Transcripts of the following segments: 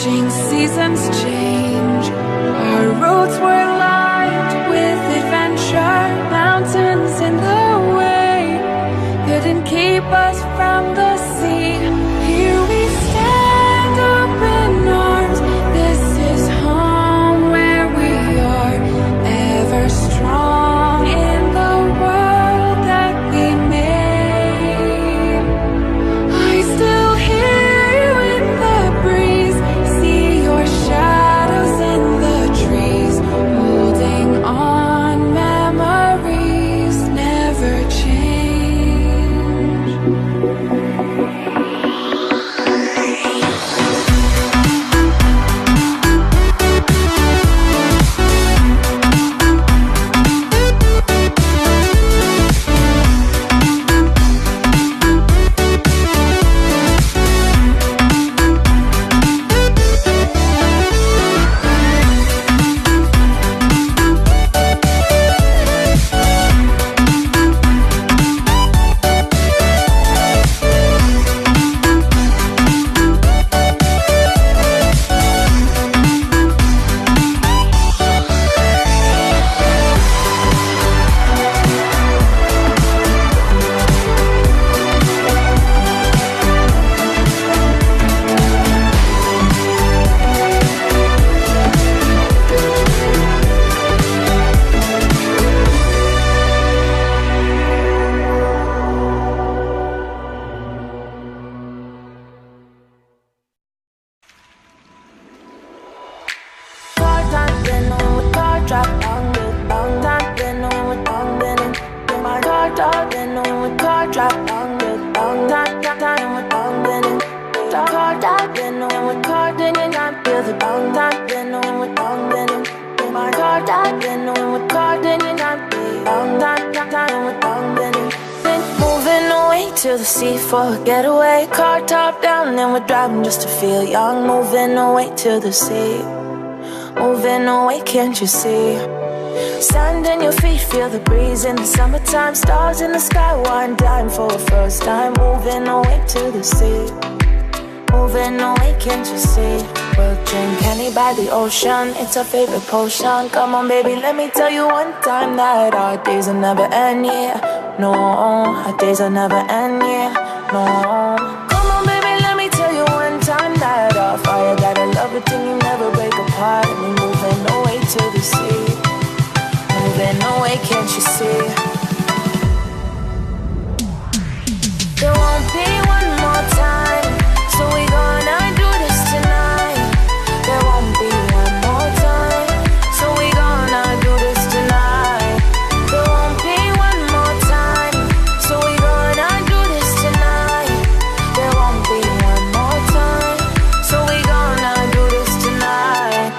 Watching seasons change, our roads were lined with adventure. Mountains in the way couldn't keep us from the sea. Here we stand, open arms. This is home where we are, ever strong in the world that we made. I still hear you in the breeze, see your shadows in the trees, holding on. Memories never change. Moving away to the sea for a getaway. Car top down and we're driving just to feel young. Moving away to the sea, moving away, can't you see? Sand in your feet, feel the breeze in the summertime. Stars in the sky, one dime for the first time. Moving away to the sea, moving away, can't you see? We'll drink honey by the ocean, it's our favorite potion. Come on baby, let me tell you one time that our days will never end, yeah. No, our days will never end, yeah. No. Come on baby, let me tell you one time that our fire got a love it till you never break apart. And we're moving away to the sea, moving away, can't you see? There won't be one more time, so we gonna do this tonight. There won't be one more time, so we gonna do this tonight. There won't be one more time, so we gonna do this tonight. There won't be one more time, so we gonna do this tonight.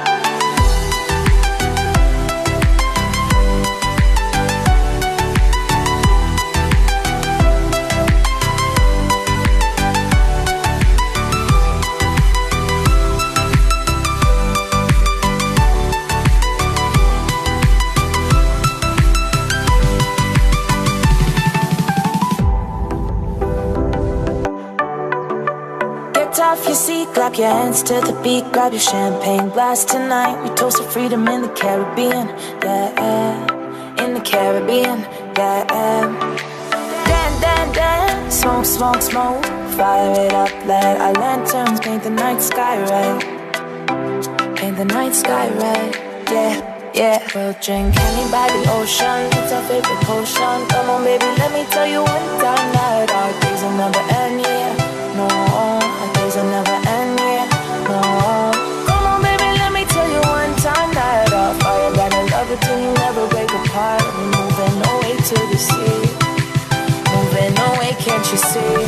Get off your seat, clap your hands to the beat, grab your champagne glass tonight. We toast to freedom in the Caribbean, yeah, in the Caribbean, yeah. Dan, dan, dan, smoke, smoke, smoke, fire it up, let our lanterns paint the night sky red, paint the night sky red, yeah, yeah. We'll drink honey by the ocean, it's our favorite potion. Come on baby, let me tell you one time that our days will never end, yeah. No, our days will never end, yeah. No. Come on baby, let me tell you one time that our fire got a love it till you never break apart. We're moving away to the sea, moving away, can't you see?